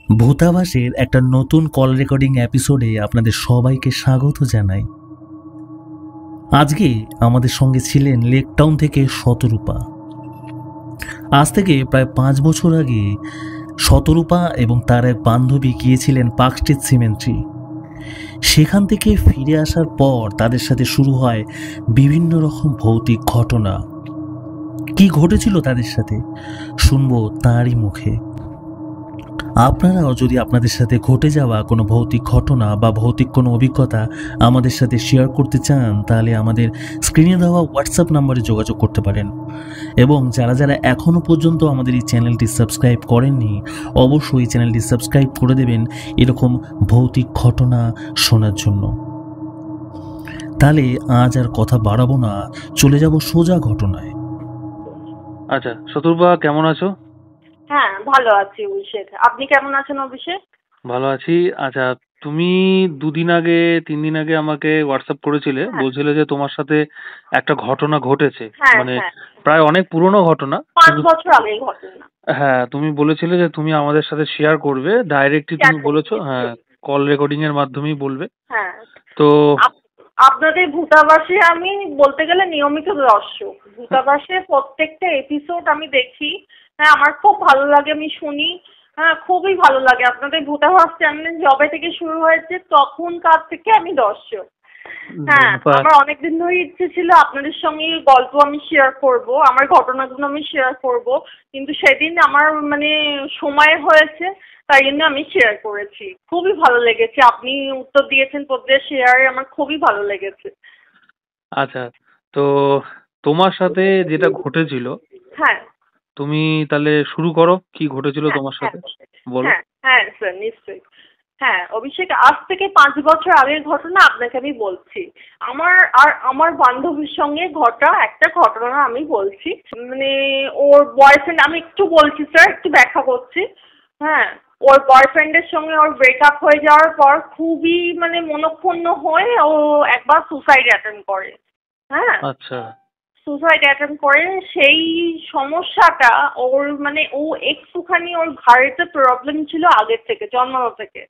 ভূতাভাসের একটা নতুন call recording এপিসোডে আপনাদের সবাইকে স্বাগত জানাই। আজকে আমাদের সঙ্গে ছিলেন লেকটাউন থেকে শতরূপা। আজ থেকে প্রায় 5 বছর আগে শতরূপা এবং তার এক বান্ধবী গিয়েছিলেন পার্ক স্ট্রিট সিমেন্ট্রি। সেখান থেকে ফিরে আসার পর তাদের সাথে শুরু হয় বিভিন্ন রকম ভৌতিক ঘটনা। কি ঘটেছিল তাদের সাথে শুনবো তাঁরই মুখে। আপনারাও যদি আপনাদের সাথে ঘটে যাওয়া কোনো ভৌতিক ঘটনা বা ভৌতিক কোনো অভিজ্ঞতা আমাদের সাথে শেয়ার করতে চান, তাহলে আমাদের স্ক্রিনে দেওয়া হোয়াটসঅ্যাপ নম্বরে যোগাযোগ করতে পারেন। এবং যারা যারা এখনও পর্যন্ত আমাদের এই চ্যানেলটি সাবস্ক্রাইব করেননি, অবশ্যই এই চ্যানেলটি সাবস্ক্রাইব করে দেবেন এরকম ভৌতিক ঘটনা শোনার জন্য। তাহলে আজ আর কথা বাড়াবো না, চলে যাব সোজা ঘটনায়। আচ্ছা, শতরূপা কেমন আছো? হ্যাঁ, ভালো আছি অভিষেক। আপনি কেমন আছেন অভিষেক? ভালো আছি। আচ্ছা, তুমি 2 দিন আগে 3 দিন আগে আমাকে হোয়াটসঅ্যাপ করেছিলে, বলছিলে যে তোমার সাথে একটা ঘটনা ঘটেছে। হ্যাঁ, মানে হ্যাঁ। প্রায় অনেক পুরনো ঘটনা। 5 বছর আগের ঘটনা। হ্যাঁ, তুমি বলেছিলে যে তুমি আমাদের সাথে শেয়ার করবে, ডাইরেক্টলি তুমি বলেছো। হ্যাঁ, কল রেকর্ডিং এর মাধ্যমেই বলবে। হ্যাঁ। তো আপনাদের ভূতাবাসে আমি বলতে গেলে নিয়মিত দর্শক। ভূতাবাসে প্রত্যেকটা এপিসোড আমি দেখি। হ্যাঁ, আমার খুব ভালো লাগে, আমি শুনি। হ্যাঁ, খুবই ভালো লাগে। আপনাদের ভূতাবাস চ্যানেল যবে থেকে শুরু হয়েছে তখনকার থেকে আমি দর্শক। হ্যাঁ, আমার অনেকদিন ধরে ইচ্ছে ছিল আপনাদের সঙ্গে গল্প আমি শেয়ার করব, আমার ঘটনাগুলো আমি শেয়ার করব, কিন্তু সেদিন আমার সময় হয়েছে, তাই জন্য আমি শেয়ার করেছি। খুবই ভালো লেগেছে, আপনি উত্তর দিয়েছেন প্রত্যেক শেয়ারে, আমার খুবই ভালো লেগেছে। আচ্ছা, তো তোমার সাথে যেটা ঘটেছিল, হ্যাঁ, তুমি তাহলে শুরু করো। কি ঘটেছিল তোমার সাথে বলো। হ্যাঁ, হ্যাঁ স্যার, নিশ্চয়ই। হ্যাঁ অভিষেক, আজ থেকে 5 বছর আগের ঘটনা আপনাকে আমি বলছি। আমার বান্ধবীর সঙ্গে ঘটা একটা ঘটনা আমি বলছি। ওর বয়ফ্রেন্ড, আমি একটু বলছি স্যার, একটু ব্যাখ্যা করছি। হ্যাঁ, ওর বয়ফ্রেন্ডের সঙ্গে ওর ব্রেকআপ হয়ে যাওয়ার পর খুবই মনক্ষুণ্ণ হয়ে ও একবার সুসাইড অ্যাটেম্প করে। হ্যাঁ, আচ্ছা, সুসাইড অ্যাটেম্প করে। সেই সমস্যাটা ওর ও একটুখানি ওর ঘাড়েতে প্রবলেম ছিল আগের থেকে, জন্মানো থেকে।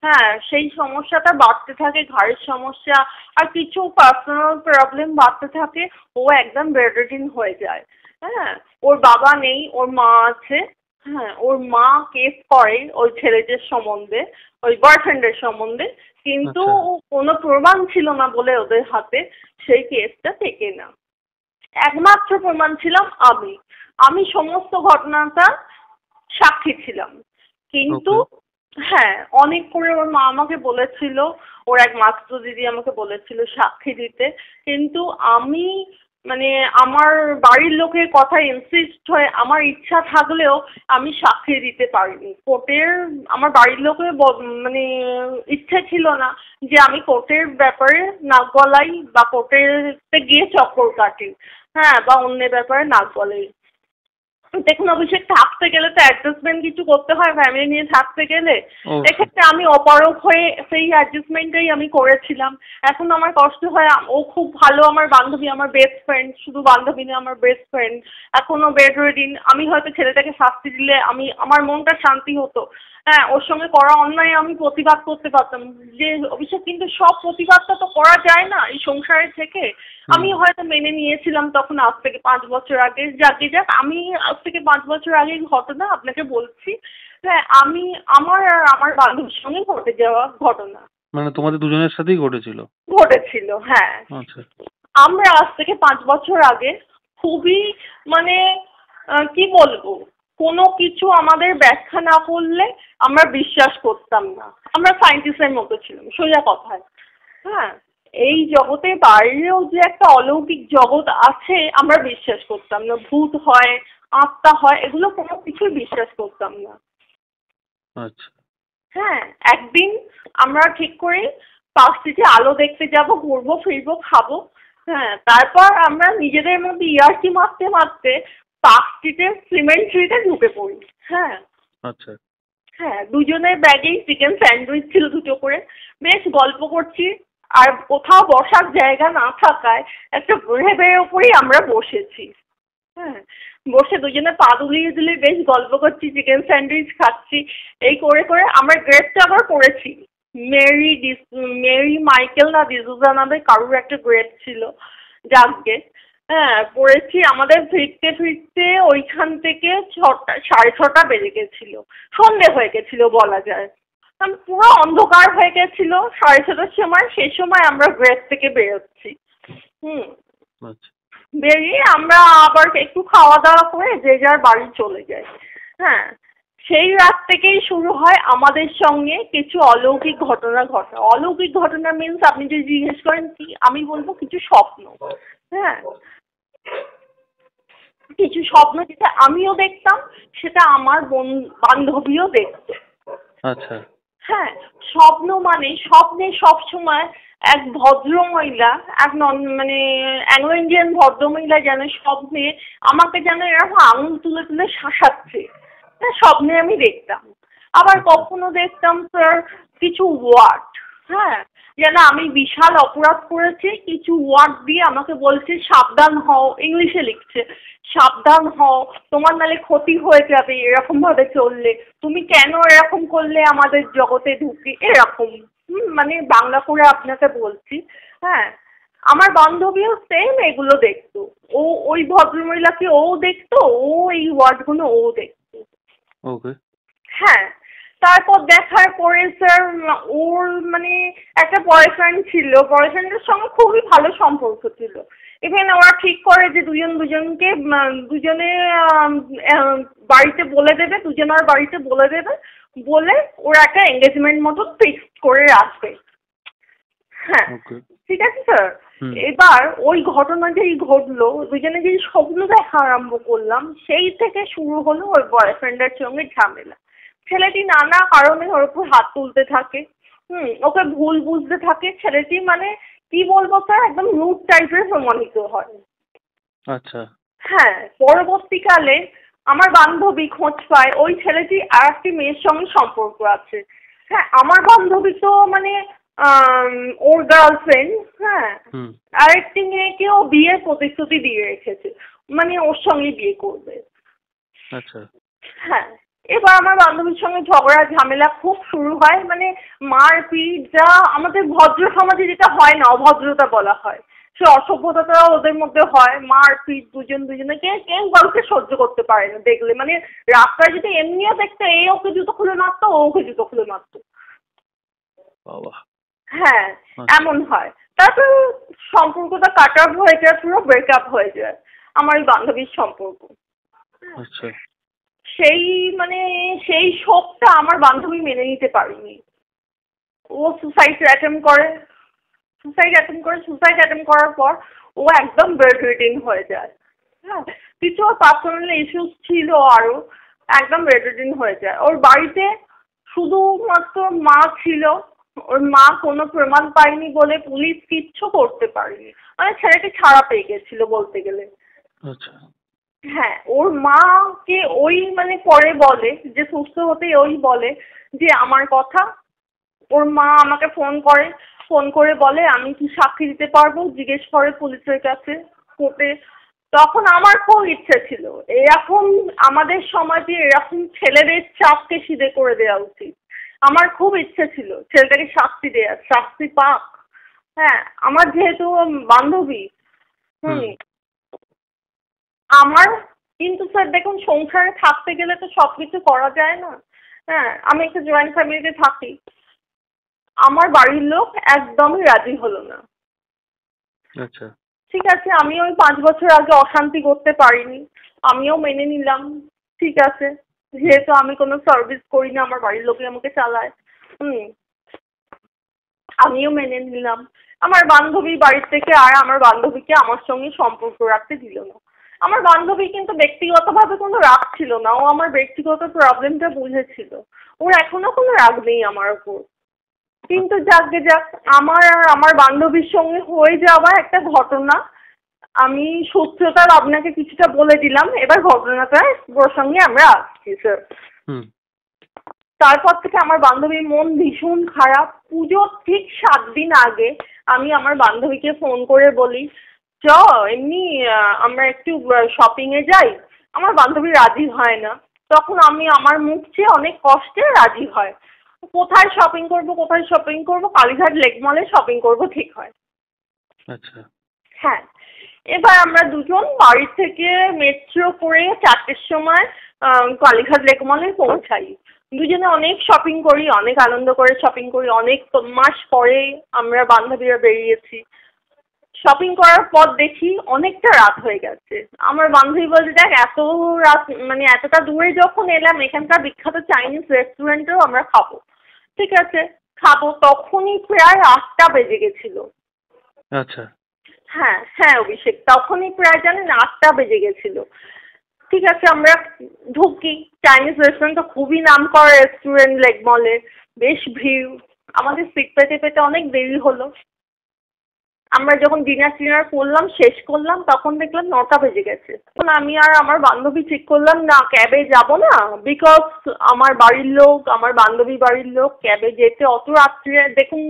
হ্যাঁ, সেই সমস্যাটা বাড়তে থাকে, ঘাড়ের সমস্যা আর কিছু পার্সোনাল প্রবলেম বাড়তে থাকে। ও একদম বেডরিডেন হয়ে যায়। হ্যাঁ, ওর বাবা নেই, ওর মা আছে। হ্যাঁ, ওর মা কেস করে ওই ছেলেদের সম্বন্ধে, ওই বয়ফ্রেন্ডের সম্বন্ধে, কিন্তু কোনো প্রমাণ ছিল না বলে ওদের হাতে সেই কেসটা টেকে না। একমাত্র প্রমাণ ছিলাম আমি সমস্ত ঘটনাটা সাক্ষী ছিলাম। কিন্তু হ্যাঁ, অনেক করে ওর মা আমাকে বলেছিল, ওর এক মাস্তুতো দিদি আমাকে বলেছিল সাক্ষী দিতে, কিন্তু আমি আমার বাড়ির লোকের কথায় ইনসিস্ট হয়ে আমার ইচ্ছা থাকলেও আমি সাক্ষী দিতে পারিনি। আমার বাড়ির লোকের ইচ্ছে ছিল না যে আমি কোর্টের ব্যাপারে নাক গলাই বা কোর্টেতে গিয়ে চক্কর কাটি। হ্যাঁ, বা অন্যের ব্যাপারে নাক গলাই। দেখুন অভিষেক, থাকতে গেলে তো অ্যাডজাস্টমেন্ট কিছু করতে হয়, ফ্যামিলি নিয়ে থাকতে গেলে। এক্ষেত্রে আমি অপারগ হয়ে সেই অ্যাডজাস্টমেন্টটাই আমি করেছিলাম। এখন আমার কষ্ট হয়, ও খুব ভালো আমার বান্ধবী, আমার বেস্ট ফ্রেন্ড, শুধু বান্ধবী না আমার বেস্ট ফ্রেন্ড, এখনো বেডরিডেন। আমি হয়তো ছেলেটাকে শাস্তি দিলে আমার মনটা শান্তি হতো। হ্যাঁ, ওর সঙ্গে করা অন্যায় আমি প্রতিবাদ করতে পারতাম যে অভিষেক, কিন্তু সব প্রতিবাদটা তো করা যায় না এই সংসারে থেকে। আমি হয়তো মেনে নিয়েছিলাম তখন, আজ থেকে 5 বছর আগে। আমি আজ থেকে 5 বছর আগের ঘটনা আপনাকে বলছি। হ্যাঁ, আমার আর আমার বান্ধবীর সঙ্গে ঘটে যাওয়া ঘটনা। মানে তোমাদের দুজনের সাথেই ঘটেছিল? ঘটেছিল, হ্যাঁ। আচ্ছা। আমরা আজ থেকে 5 বছর আগে খুবই কি বলবো, কোনো কিছু আমাদের ব্যাখ্যা না করলে আমরা বিশ্বাস করতাম না। আমরা সায়েন্টিস্টের মতো ছিলাম, সোজা কথায়। হ্যাঁ, এই জগতের বাইরেও যে একটা অলৌকিক জগৎ আছে আমরা বিশ্বাস করতাম না। ভূত হয়, আত্মা হয়, এগুলো কোনো কিছুই বিশ্বাস করতাম না। আচ্ছা। হ্যাঁ, একদিন আমরা ঠিক করি পার্ক স্ট্রিটে আলো দেখতে যাব, ঘুরবো ফিরবো, খাবো। হ্যাঁ, তারপর আমরা নিজেদের মধ্যে ইয়ার্কি মারতে মারতে পার্ক স্ট্রিটের সিমেন্ট্রিতে ঢুকে পড়ি। হ্যাঁ, আচ্ছা। হ্যাঁ, দুজনের ব্যাগেই চিকেন স্যান্ডউইচ ছিল 2টো করে। বেশ গল্প করছি, আর কোথাও বসার জায়গা না থাকায় একটা টেবিলের ওপরেই আমরা বসেছি। হ্যাঁ, বসে দুজনে পা দুলিয়ে দুলিয়ে বেশ গল্প করছি, চিকেন স্যান্ডউইচ খাচ্ছি, এই করে করে আমরা গ্রেপটা আবার পড়েছি। মেরি মাইকেল না ডিসুজা নামে কারুর একটা গ্রেপ ছিল, যাকগে। হ্যাঁ, পড়েছি। আমাদের ফিরতে ফিরতে ওইখান থেকে 6টা 6:30 বেজে গেছিল, সন্ধে হয়ে গেছিল বলা যায়। পুরো অন্ধকার হয়ে গেছিল 6:30টার সময়। সেই সময় আমরা গ্রেপ থেকে বেরোচ্ছি। আচ্ছা। বেরিয়ে আমরা আবার একটু খাওয়া দাওয়া করে যে যার বাড়ি চলে যাই। হ্যাঁ, সেই রাত থেকেই শুরু হয় আমাদের সঙ্গে কিছু অলৌকিক ঘটনা ঘটা। অলৌকিক ঘটনা মিন্স আপনি যদি জিজ্ঞেস করেন কি, আমি বলবো কিছু স্বপ্ন। হ্যাঁ, কিছু স্বপ্ন যেটা আমিও দেখতাম, সেটা আমার বান্ধবীও দেখতো। আচ্ছা। হ্যাঁ, স্বপ্ন মানে স্বপ্নে সবসময় এক ভদ্রমহিলা, এক মানে অ্যাংলো ইন্ডিয়ান ভদ্রমহিলা যেন স্বপ্নে আমাকে যেন এরকম আঙুল তুলে তুলে শাসাচ্ছে। হ্যাঁ, স্বপ্নে আমি দেখতাম। আবার কখনো দেখতাম স্যার কিছু ওয়ার্ড, হ্যাঁ, যেন আমি বিশাল অপরাধ করেছি, কিছু ওয়ার্ড দিয়ে আমাকে বলছে সাবধান হও, ইংলিশে লিখছে, সাবধান হও, তোমার নালে ক্ষতি হয়ে যাবে এরকম ভাবে চললে, তুমি কেন এরকম করলে আমাদের জগতে ঢুকে, এরকম। মানে বাংলা করে আপনাকে বলছি। হ্যাঁ, আমার বান্ধবীও সেম এগুলো দেখতো। ও ওই ভদ্রমহিলাকে ও দেখতো, ও এই ওয়ার্ডগুলো ও দেখতো। ওকে। হ্যাঁ, তারপর দেখার পরে স্যার ওর মানে একটা বয়ফ্রেন্ড ছিল, বয়ফ্রেন্ডের সঙ্গে খুবই ভালো সম্পর্ক ছিল। ইভেন ওরা ঠিক করে যে দুজনকে দুজনে বাড়িতে বলে দেবে, দুজনের বাড়িতে বলে দেবে, বলে ওরা একটা এঙ্গেজমেন্ট মতো ফিক্সড করে রাখবে। হ্যাঁ, ঠিক আছে স্যার। এবার ওই ঘটনা যেই ঘটলো, দুজনে যেই স্বপ্ন দেখা আরম্ভ করলাম, সেই থেকে শুরু হলো ওর বয়ফ্রেন্ডের সঙ্গে ঝামেলা। ছেলেটি নানা কারণে ওর উপর হাত তুলতে থাকে, ওকে ভুল বুঝতে থাকে। ছেলেটি মানে কি বলবো স্যার, একদম রুড টাইপের প্রমাণিত হয়। আচ্ছা। হ্যাঁ, পরবর্তীকালে আমার বান্ধবী খোঁজ পায় ওই ছেলেটি আর একটি মেয়ের সঙ্গে সম্পর্ক আছে। হ্যাঁ, আমার বান্ধবী তো মানে ওর গার্লফ্রেন্ড, হ্যাঁ, আরেকটি মেয়েকে ও বিয়ের প্রতিশ্রুতি দিয়ে রেখেছে, মানে ওর সঙ্গে বিয়ে করবে। আচ্ছা। হ্যাঁ, এবার আমার বান্ধবীর সঙ্গে ঝগড়া ঝামেলা খুব শুরু হয়, মানে মারপিট, যা আমাদের ভদ্র সমাজে যেটা হয় না, অভদ্রতা বলা হয়, সে অসভ্যতাটা ওদের মধ্যে হয়। মারপিট, দুজনকে কেউ কাউকে সহ্য করতে পারে না দেখলে, মানে রাস্তায় যদি এমনিও দেখতে, এই ওকে জুতো খুলে মারতো, ও ওকে জুতো খুলে মারতো। হ্যাঁ, এমন হয়। তারপর সম্পর্কটা কাট আপ হয়ে যায়, পুরো ব্রেকআপ হয়ে যায় আমার ওই বান্ধবীর সম্পর্ক। আচ্ছা। সেই শোকটা আমার বান্ধবী মেনে নিতে পারেনি। ও সুসাইড অ্যাটেম্প করার পর ও একদম বেডরিডেন হয়ে যায়। হ্যাঁ, কিছু ওর পার্সোনাল ইস্যুস ছিল আরো, একদম বেডরিডেন হয়ে যায়। ওর বাড়িতে শুধুমাত্র মা ছিল, ওর মা কোনো প্রমাণ পায়নি বলে পুলিশ কিচ্ছু করতে পারেনি, মানে ছেলেটি ছাড়া পেয়ে গেছিল বলতে গেলে। আচ্ছা। হ্যাঁ, ওর মাকে ওই মানে পরে বলে যে সুস্থ হতে ওই বলে যে আমার কথা। ওর মা আমাকে ফোন করে বলে আমি কি সাক্ষী দিতে পারবো, জিজ্ঞেস করে পুলিশের কাছে, কোর্টে। তখন আমার খুব ইচ্ছে ছিল এরকম আমাদের সমাজে এরকম ছেলেদের চাপকে সিধে করে দেওয়া উচিত। আমার খুব ইচ্ছে ছিল ছেলেটাকে শাস্তি পাক। হ্যাঁ, আমার যেহেতু বান্ধবী, আমার কিন্তু স্যার দেখুন, সংসারে থাকতে গেলে তো সবকিছু করা যায় না। হ্যাঁ, আমি একটা জয়েন্ট ফ্যামিলিতে থাকি। আমার বাড়ির লোক একদমই রাজি হলো না। আচ্ছা। ঠিক আছে, আমি ওই 5 বছর আগে অশান্তি করতে পারিনি, আমিও মেনে নিলাম। ঠিক আছে, যেহেতু আমি কোনো সার্ভিস করি না, আমার বাড়ির লোকই আমাকে চালায়। আমিও মেনে নিলাম। আমার বান্ধবী বাড়ির থেকে আর আমার বান্ধবীকে আমার সঙ্গে সম্পর্ক রাখতে দিল না। আমার বান্ধবী কিন্তু ব্যক্তিগতভাবে কোনো রাগ ছিল না, ও আমার ব্যক্তিগত প্রবলেমটা বুঝেছিল। ওর এখনো কোনো রাগ নেই আমার উপর। কিন্তু যাক আমার আর আমার বান্ধবীর সঙ্গে হয়ে যাওয়া একটা ঘটনা, আমি সূত্রটা আপনাকে কিছুটা বলে দিলাম। এবার ঘটনাটার প্রসঙ্গে আমরা আসছি স্যার। তারপর থেকে আমার বান্ধবীর মন ভীষণ খারাপ। পুজোর ঠিক 7 দিন আগে আমি আমার বান্ধবীকে ফোন করে বলি চ এমনি আমরা একটু শপিং এ যাই। আমার বান্ধবী রাজি হয় না। তখন আমি আমার মুখ চেয়ে অনেক কষ্টে রাজি হয়। কোথায় শপিং করব, কোথায় শপিং করব, কালীঘাট লেক মলে শপিং করব ঠিক হয়। আচ্ছা। হ্যাঁ, এবার আমরা দুজন বাড়ি থেকে মেট্রো করে 4টের সময় কালীঘাট লেক মলে পৌঁছাই। দুজনে অনেক শপিং করি, অনেক আনন্দ করে শপিং করি। অনেক মাস পরে আমরা বান্ধবীরা বেরিয়েছি। শপিং করার পর দেখি অনেকটা রাত হয়ে গেছে। আমার বান্ধবী বলছে, দেখ এত রাত মানে এতটা দূরে যখন এলাম, এখানকার বিখ্যাত চাইনিজ রেস্টুরেন্টেও আমরা খাবো। ঠিক আছে, খাবো। তখনই প্রায় 8টা বেজে গেছিল। আচ্ছা। হ্যাঁ হ্যাঁ অভিষেক, তখনই প্রায় জানেন 8টা বেজে গেছিল। ঠিক আছে, আমরা ঢুকি। চাইনিজ রেস্টুরেন্ট তো খুবই নামকরা রেস্টুরেন্ট লেক মলে, বেশ ভিড়। আমাদের সিট পেতে পেতে অনেক দেরি হলো। আমরা যখন ডিনার টিনার করলাম, শেষ করলাম, তখন দেখলাম 9টা বেজে গেছে। তখন আমি আর আমার বান্ধবী ঠিক করলাম না ক্যাবে যাব না, বিকজ আমার বাড়ির লোক, আমার বান্ধবী বাড়ির লোক ক্যাবে যেতে অত রাত্রে, দেখুন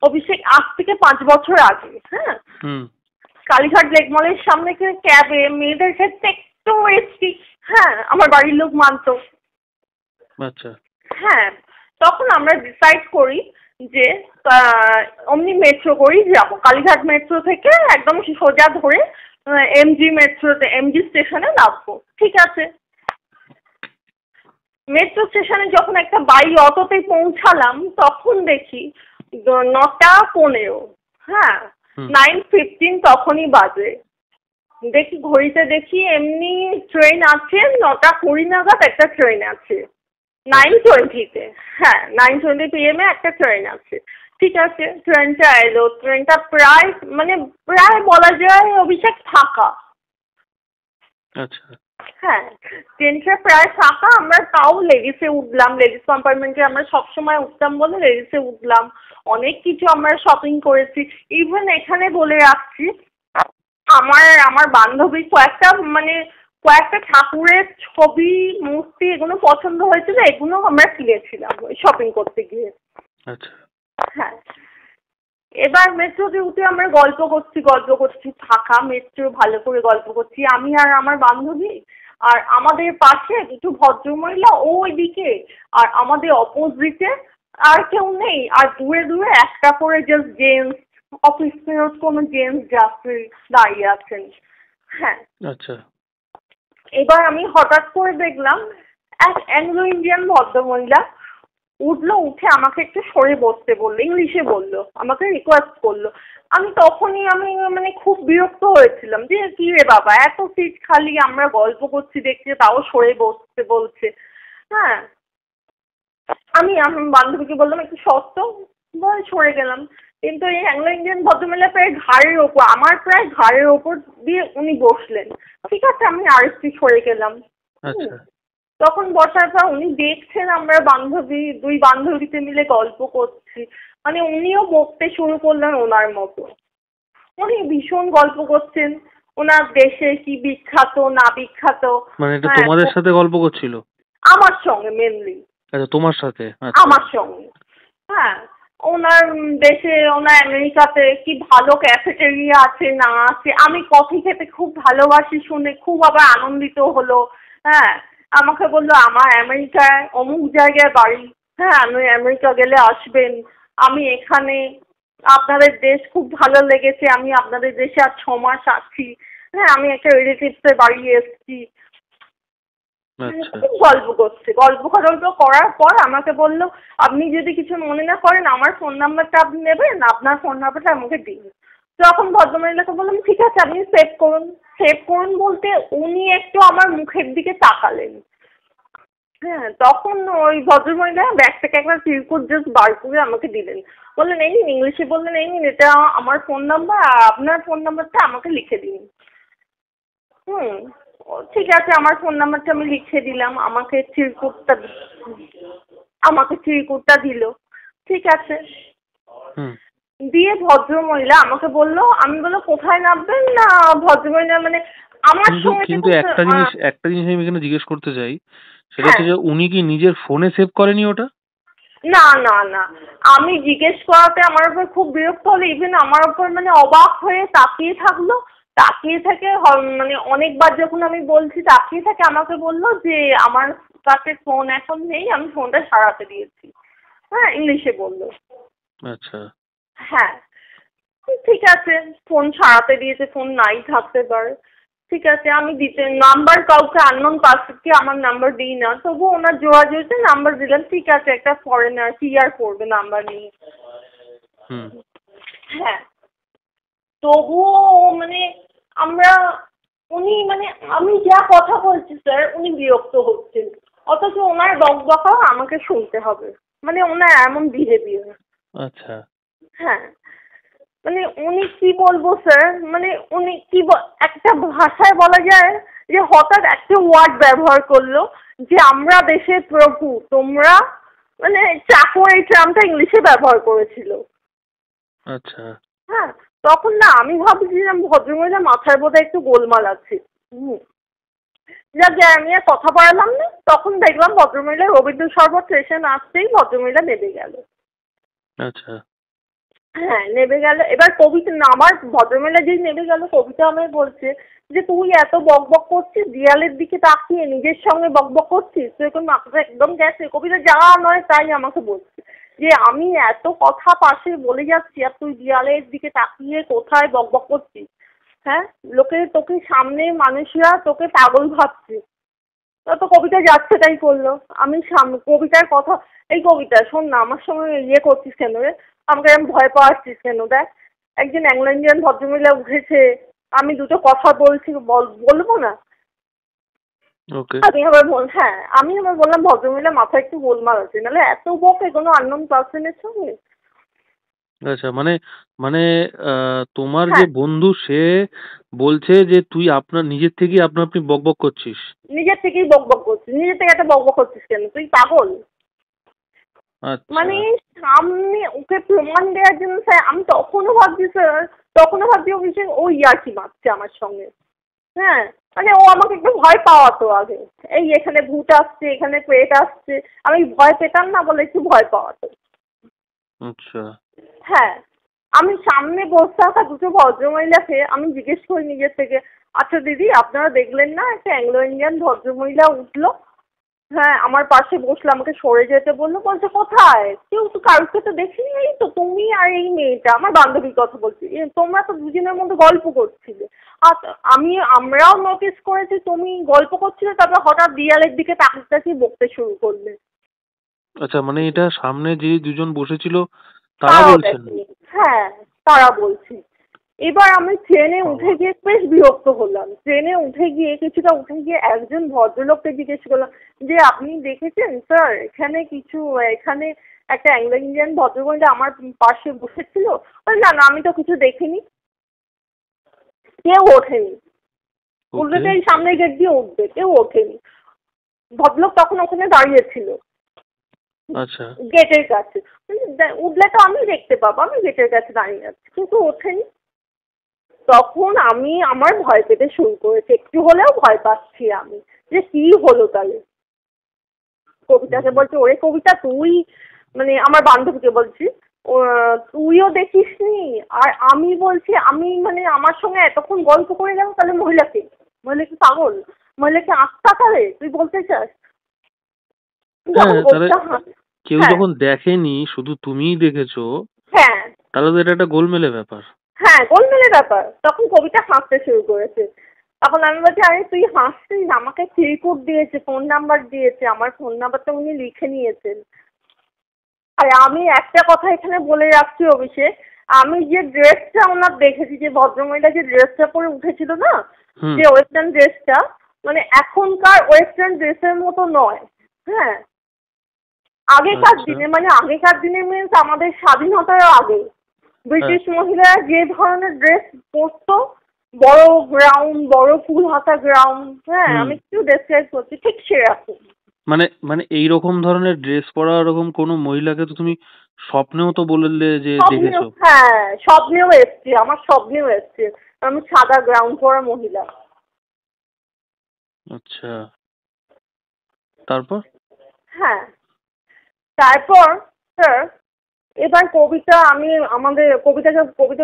অভিষেক আজ থেকে 5 বছর আগে, হ্যাঁ, কালীঘাট লেক মলের সামনে ক্যাবে মেয়েদের ক্ষেত্রে একটু রিস্কি। হ্যাঁ, আমার বাড়ির লোক মানতো। আচ্ছা। হ্যাঁ, তখন আমরা ডিসাইড করি যে অমনি মেট্রো করেই যাবো। কালীঘাট মেট্রো থেকে একদম সোজা ধরে এমজি স্টেশনে নামবো। ঠিক আছে, মেট্রো স্টেশনে যখন একটা বাই অটোতে পৌঁছালাম, তখন দেখি 9টা 15। হ্যাঁ, 9:15 তখনই বাজে। দেখি ঘড়িতে, দেখি এমনি ট্রেন আছে 9টা 20 নাগাদ একটা ট্রেন আছে 9:20-তে। হ্যাঁ, 9:20 PM একটা ট্রেন আছে। ঠিক আছে, ট্রেনটা এলো। ট্রেনটা প্রায় প্রায় বলা যায় অভিষেক ফাঁকা। আচ্ছা। হ্যাঁ, ট্রেনটা প্রায় ফাঁকা। আমরা তাও লেডিসে উঠলাম। লেডিস কম্পার্টমেন্টে আমরা সবসময় উঠতাম বলে লেডিসে উঠলাম। অনেক কিছু আমরা শপিং করেছি। ইভেন এখানে বলে রাখছি, আমার বান্ধবী কয়েকটা ঠাকুরের ছবি, মূর্তি এগুলো পছন্দ হয়েছিল, এগুলো আমরা কিনেছিলাম ওই শপিং করতে গিয়ে। আচ্ছা। হ্যাঁ, এবার মেট্রোতে উঠে আমরা গল্প করছি, ফাঁকা মেট্রো, ভালো করে গল্প করছি আমি আর আমার বান্ধবী। আর আমাদের পাশে দুটো ভদ্রমহিলা ওইদিকে, আর আমাদের অপোজিটে আর কেউ নেই। আর দূরে দূরে একটা করে জাস্ট জেন্টস, অফিস ফেরত কোনো জেন্টস যাত্রী দাঁড়িয়ে আছেন। হ্যাঁ, আচ্ছা। এবার আমি হঠাৎ করে দেখলাম এক অ্যাংলো ইন্ডিয়ান ভদ্রমহিলা উঠলো, উঠে আমাকে একটু সরে বসতে বললো, ইংলিশে বললো, আমাকে রিকোয়েস্ট করলো। আমি খুব বিরক্ত হয়েছিলাম যে কি রে বাবা, এত সিট খালি, আমরা গল্প করছি দেখছি, তাও সরে বসতে বলছে। হ্যাঁ, আমি আমার বান্ধবীকে বললাম একটু সত্য, বল সরে গেলাম। কিন্তু এই অ্যাংলো ইন্ডিয়ান ভদ্রমহিলা আমার প্রায় ঘাড়ের ওপর দিয়ে উনি বসলেন। ঠিক আছে, আমি আরেকটু সরে গেলাম। আচ্ছা। তখন বসার পর উনি দেখছেন আমরা দুই বান্ধবীতে মিলে গল্প করছি। উনিও বকতে শুরু করলেন ওনার মতো। উনি ভীষণ গল্প করছেন ওনার দেশে কি বিখ্যাত না বিখ্যাত। এটা তোমাদের সাথে গল্প করছিল? আমার সঙ্গে মেনলি। আচ্ছা, তোমার সাথে? আমার সঙ্গে। হ্যাঁ, ওনার দেশে, ওনার আমেরিকাতে কি ভালো ক্যাফেটেরিয়া আছে না আছে। আমি কফি খেতে খুব ভালোবাসি শুনে খুব আবার আনন্দিত হলো। হ্যাঁ, আমাকে বললো আমার আমেরিকায় অমুক জায়গায় বাড়ি। হ্যাঁ, আমি আমেরিকা গেলে আসবেন। আমি এখানে, আপনাদের দেশ খুব ভালো লেগেছে, আমি আপনাদের দেশে আর 6 মাস আছি। হ্যাঁ, আমি একটা রিলেটিভসের বাড়ি এসেছি। খুব গল্প করার পর আমাকে বললো, আপনি যদি কিছু মনে না করেন আমার ফোন নাম্বারটা আপনি নেবেন, আপনার ফোন নাম্বারটা আমাকে দিন। তখন ভদ্রমহিলাকে বললাম ঠিক আছে, আপনি সেভ করুন। সেভ করুন বলতে উনি একটু আমার মুখের দিকে তাকালেন। হ্যাঁ, তখন ওই ভদ্রমহিলা ব্যাগ থেকে একটা চিরকুট জাস্ট বার করে আমাকে দিলেন। বললেন এই নিন, ইংলিশে বললেন এই নিন, এটা আমার ফোন নাম্বার, আর আপনার ফোন নাম্বারটা আমাকে লিখে দিন। ঠিক আছে, আমার ফোন নাম্বারটা আমি লিখে দিলাম। আমাকে চিরকুটটা দিল। ঠিক আছে, দিয়ে ভদ্রমহিলা আমাকে বললো, আমি বললো কোথায় নামবেন না। ভদ্রমহিলা আমার সঙ্গে কিন্তু একটা জিনিস আমি এখানে জিজ্ঞেস করতে চাই, সেটা হচ্ছে যে উনি কি নিজের ফোনে সেভ করেনি ওটা? না না না, আমি জিজ্ঞেস করাতে আমার উপর খুব বিরক্ত হলো। ইভেন আমার উপর অবাক হয়ে তাকিয়ে থাকলো। তাকিয়ে থেকে মানে অনেকবার যখন আমি বলছি তাকিয়ে থেকে আমাকে বললো যে আমার কাছে ফোন এখন নেই, আমি ফোনটা সারাতে দিয়েছি। হ্যাঁ, ইংলিশে বললো। আচ্ছা। হ্যাঁ, ঠিক আছে, ফোন সারাতে দিয়েছে, ফোন নাই থাকতে পারে। ঠিক আছে, আমি দিতে নাম্বার কাউকে আননোন পার্সনকে আমার নাম্বার দিই না, তবু ওনার যোগাযোগে নাম্বার দিলাম। ঠিক আছে, একটা ফরেনার কি আর করবে নাম্বার নিয়ে। হুম। হ্যাঁ, তবুও মানে আমরা উনি মানে আমি যা কথা বলছি স্যার উনি বিরক্ত হচ্ছেন, অথচ ওনার বকবকা আমাকে শুনতে হবে, মানে ওনার এমন বিহেভিয়ার। আচ্ছা। হ্যাঁ, মানে উনি কি বলবো স্যার, মানে উনি কি একটা ভাষায় বলা যায় যে হঠাৎ একটা ওয়ার্ড ব্যবহার করলো যে আমরা দেশের প্রভু, তোমরা মানে চাকর, এই টার্মটা ইংলিশে ব্যবহার করেছিল। আচ্ছা। হ্যাঁ, তখন না আমি ভাবছিলাম ভদ্রমহিলা মাথায় বোধহয় একটু গোলমাল আছে। যাক, আমি আর কথা বাড়ালাম না। তখন দেখলাম ভদ্রমহিলা রবীন্দ্র সরোবর স্টেশন আসতেই ভদ্রমহিলা নেমে গেল। আচ্ছা। হ্যাঁ, নেমে গেল। এবার কবিতা আমার ভদ্রমহিলা যেই নেমে গেল, কবিতা আমায় বলছে যে তুই এত বকবক করছিস, দেয়ালের দিকে তাকিয়ে নিজের সঙ্গে বকবক করছিস, তুই এখন মাথাটা একদম গেছে। কবিতা যা নয় তাই আমাকে বলছে যে আমি এত কথা পাশে বলে যাচ্ছি আর তুই দেয়ালের দিকে তাকিয়ে কোথায় বকবক করছিস। হ্যাঁ, লোকে তোকে সামনে মানুষরা তোকে পাগল ভাবছে। তো কবিতা যাচ্ছে তাই করলো। আমি কবিতার কথা, এই কবিতা শোন না, আমার সঙ্গে ইয়ে করছিস কেন রে, আমাকে এরকম ভয় পাওয়াচ্ছিস কেন? দেখ, একজন অ্যাংলো ইন্ডিয়ান ভদ্রমহিলা উঠেছে, আমি দুটো কথা বলছি, বলবো না? ওকে। আমি আবার বললাম ভদ্রমহিলা মাথায় একটু গোলমাল আছে, নাহলে এত বকে কোনো আননোন পার্সনের সঙ্গে। আচ্ছা, মানে মানে তোমার যে হ্যাঁ, বন্ধু সে বলছে যে তুই আপনার নিজের থেকেই আপনা আপনি বকবক করছিস। নিজের থেকেই বকবক করছিস, নিজের থেকে এত বকবক করছিস কেন, তুই পাগল? আচ্ছা। মানে সামনে ওকে প্রমাণ দেওয়ার জন্য স্যার, আমি তখনও ভাবছি স্যার, ও ইয়ার্কি মারছে আমার সঙ্গে। হ্যাঁ, মানে ও আমাকে একটু ভয় পাওয়াতো আগে, এই এখানে ভূত আসছে, এখানে পেট আসছে, আমি ভয় পেতাম না বলে একটু ভয় পাওয়াতো। আচ্ছা। হ্যাঁ, আমি সামনে বসে থাকা দুটো ভদ্রমহিলাকে আমি জিজ্ঞেস করি নিজের থেকে, আচ্ছা দিদি আপনারা দেখলেন না একটা অ্যাংলো ইন্ডিয়ান ভদ্রমহিলা উঠলো, হ্যাঁ আমার পাশে বসলো, আমাকে সরে যেতে বললো। বলছে কোথায়, কেউ তো কাউকে তো দেখিনি, এই তো তুমি আর এই মেয়েটা, আমার বান্ধবীর কথা বলছি, তোমরা তো দুজনের মধ্যে গল্প করছিলে। আর আমরাও নোটিস করেছি তুমি গল্প করছিলে, তারপর হঠাৎ দেয়ালের দিকে তাকিয়ে তাকিয়ে বকতে শুরু করলে। আচ্ছা, মানে এটা সামনে যে দুজন বসেছিল তারা তারাও বলছেন? দেখেনি। হ্যাঁ, তারা বলছে। এবার আমি ট্রেনে উঠে বাবা! গিয়ে বেশ বিরক্ত হলাম। ট্রেনে উঠে গিয়ে কিছুটা উঠে গিয়ে একজন ভদ্রলোককে জিজ্ঞেস করলাম যে আপনি দেখেছেন স্যার এখানে কিছু, এখানে একটা অ্যাংলো ইন্ডিয়ান ভদ্রমহিলা আমার পাশে বসেছিল? না না, আমি তো কিছু দেখিনি। কেউ ওঠেনি। বলবে ওকে। যে এই সামনের গেট দিয়ে উঠবে, কেউ ওঠেনি। ভদ্রলোক তখন ওখানে দাঁড়িয়ে ছিল আচ্ছা। গেটের কাছে। উঠলে তো আমি দেখতে পাবো, আমি গেটের কাছে দাঁড়িয়ে আছি, কিন্তু ওঠেনি। তখন আমি আমার ভয় পেতে শুরু করেছি, একটু হলেও ভয় পাচ্ছি আমি যে কি হলো তাহলে। কবিতাকে হুম। বলছি, ওরে কবিতা তুই, মানে আমার বান্ধবীকে বলছি, তুইও দেখিসনি? আর আমি বলছি আমি মানে আমার সঙ্গে এতক্ষণ গল্প করে গেল, তাহলে মহিলাকে, মহিলা কি পাগল? মহিলা কি আত্মা তাহলে তুই বলতে চাস? হ্যাঁ, যখন তাহলে কবিতা কেউ হ্যাঁ যখন দেখেনি শুধু তুমিই দেখেছো, হ্যাঁ তাহলে তো এটা একটা গোলমেলে ব্যাপার। হ্যাঁ গোলমেলে ব্যাপার। তখন কবিতা হাসতে শুরু করেছে। তখন আমি বলছি আরে তুই হাসছিস, আমাকে চিরকুট দিয়েছে, ফোন নাম্বার দিয়েছে, আমার ফোন নাম্বারটা উনি লিখে নিয়েছেন। আর আমি একটা কথা এখানে বলে রাখছি অভিষেক, আমি যে ড্রেসটা ওনার দেখেছি, যে ভদ্রমহিলা যে ড্রেসটা পরে উঠেছিল না, হুম। যে ওয়েস্টার্ন ড্রেসটা, মানে এখনকার ওয়েস্টার্ন ড্রেসের মতো নয়। হ্যাঁ, আগেকার আচ্ছা। দিনে, মানে আগেকার দিনে মিন্স আমাদের স্বাধীনতার আগে হ্যাঁ। ব্রিটিশ মহিলারা যে ধরনের ড্রেস পরতো, বড় গ্রাউন্ড, বড় ফুল হাতা গ্রাউন্ড, হ্যাঁ হুম। আমি একটু ডেসক্রাইব করছি, ঠিক সেরকম। মানে মানে এইরকম ধরনের ড্রেস পরা ওরকম কোনো মহিলাকে তো তুমি স্বপ্নেও তো বললে যে স্বপ্নেও, দেখেছো। হ্যাঁ স্বপ্নেও এসছে, আমার স্বপ্নেও এসছে আমি সাদা গ্রাউন্ড পরা মহিলা। আচ্ছা, তারপর? হ্যাঁ, তারপর স্যার এবার কবিতা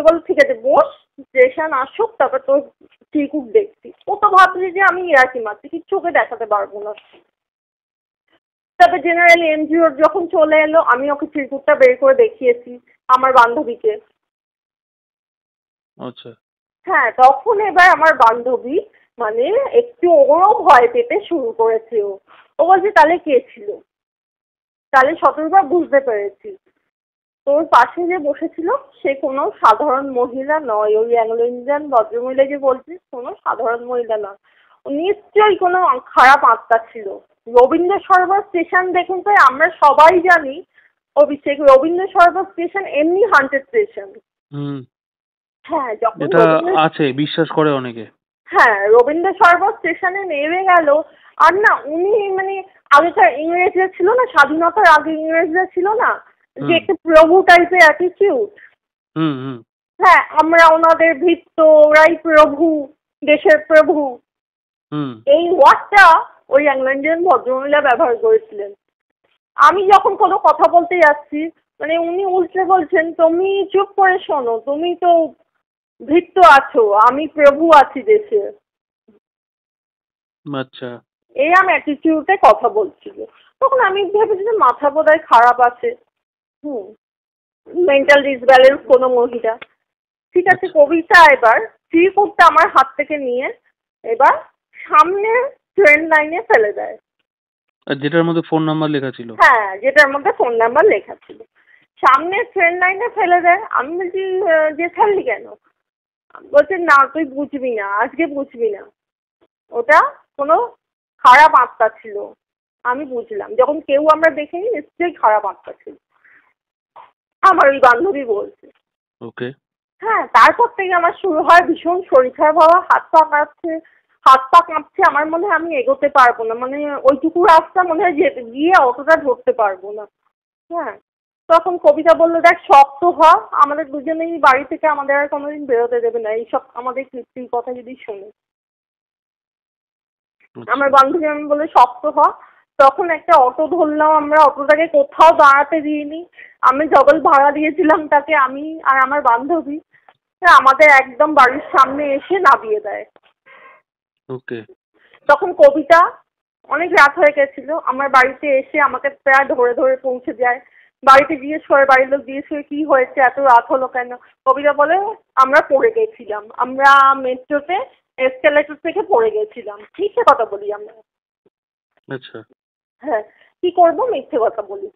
বল ঠিক আছে বস, স্টেশন আসুক তারপর তোর চিরকুট দেখছি। ও তো ভাবছি যে আমি ইয়ার্কি মারছি, কিচ্ছু ওকে দেখাতে পারবো না। তারপর জেনারেল এনজিওর যখন চলে এলো আমি ওকে চিরকুটটা বের করে দেখিয়েছি আমার বান্ধবীকে। আচ্ছা। হ্যাঁ, তখন এবার আমার বান্ধবী মানে একটু ওরও ভয় পেতে শুরু করেছে। ও বলছে তাহলে কে ছিল? তাহলে শতরূপা বুঝতে পেরেছি তোর পাশে যে বসেছিল সে কোনো সাধারণ মহিলা নয়। ওই অ্যাংলো ইন্ডিয়ান ভদ্রমহিলা যে বলছিস কোনো সাধারণ মহিলা নয়, ও নিশ্চয়ই কোনো খারাপ আত্মা ছিল। রবীন্দ্র সরোবর স্টেশন দেখুন তো, আমরা সবাই জানি অভিষেক রবীন্দ্র সরোবর স্টেশন এমনি হান্টেড স্টেশন। হ্যাঁ, যখন এটা আছে, বিশ্বাস করে অনেকে। হ্যাঁ, রবীন্দ্র সরোবর স্টেশনে নেমে গেল আর না উনি মানে আগেকার ইংরেজরা ছিল না, স্বাধীনতার আগে ইংরেজরা ছিল না যে একটু প্রভু টাইপের অ্যাটিটিউড। হ্যাঁ, আমরা ওনাদের ভৃত্য, ওরাই প্রভু, দেশের প্রভু, এই ওয়ার্ডটা ওই ইংল্যান্ডিয়ান ভদ্রমহিলা ব্যবহার করেছিলেন। আমি যখন কোনো কথা বলতে যাচ্ছি মানে উনি উল্টে বলছেন তুমি চুপ করে শোনো, তুমি তো ভৃত্য আছো, আমি প্রভু আছি দেশে। আচ্ছা। এই আমি অ্যাটিটিউডে কথা বলছিল। তখন আমি ভেবেছি যে মাথা বোধহয় খারাপ আছে, মেন্টাল ডিসব্যালেন্স কোনো মহিলা। ঠিক আছে, কবিতা এবার চিরকুটটা আমার হাত থেকে নিয়ে এবার সামনে ট্রেন লাইনে ফেলে দেয়। আর যেটার মধ্যে ফোন নাম্বার লেখা ছিল? হ্যাঁ, যেটার মধ্যে ফোন নাম্বার লেখা ছিল সামনে ট্রেন লাইনে ফেলে দেয়। আমি বলছি যে ফেললি কেন? বলছে না তুই বুঝবি না, আজকে বুঝবি না, ওটা কোনো খারাপ আত্মা ছিল। আমি বুঝলাম যখন কেউ আমরা দেখিনি নিশ্চয়ই খারাপ আত্মা ছিল, আমার ওই বান্ধবী বলছে। ওকে। হ্যাঁ, তারপর থেকে আমার শুরু হয় ভীষণ শরীর খারাপ হওয়া, হাত পা কাঁপছে। আমার মনে হয় আমি এগোতে পারবো না, মানে ওইটুকু রাস্তা মনে হয় গিয়ে অতটা ধরতে পারবো না। হ্যাঁ, তখন কবিতা বললো দেখ শক্ত হ, আমাদের দুজনেই বাড়ি থেকে আমাদের আর কোনোদিন বেরোতে দেবে না এইসব আমাদের কীর্তির কথা যদি শুনে। আমার বান্ধবী আমি বলে শক্ত হ। তখন একটা অটো ধরলাম আমরা, অটোটাকে কোথাও দাঁড়াতে দিইনি, আমি ডবল ভাড়া দিয়েছিলাম তাকে, আমি আর আমার বান্ধবী। আমাদের একদম বাড়ির সামনে এসে নামিয়ে দেয়। ওকে। তখন কবিতা অনেক রাত হয়ে গেছিল, আমার বাড়িতে এসে আমাকে প্রায় ধরে ধরে পৌঁছে যায়। বাড়িতে জিজ্ঞেস করে, বাড়ির লোক জিজ্ঞেস করে কি হয়েছে, এত রাত হলো কেন? কবিতা বলে আমরা পড়ে গেছিলাম, আমরা মেট্রোতে এসকেলেটর থেকে পড়ে গেছিলাম। মিথ্যে কথা বলি আমরা। আচ্ছা। হ্যাঁ, কি করবো, মিথ্যে কথা বলি।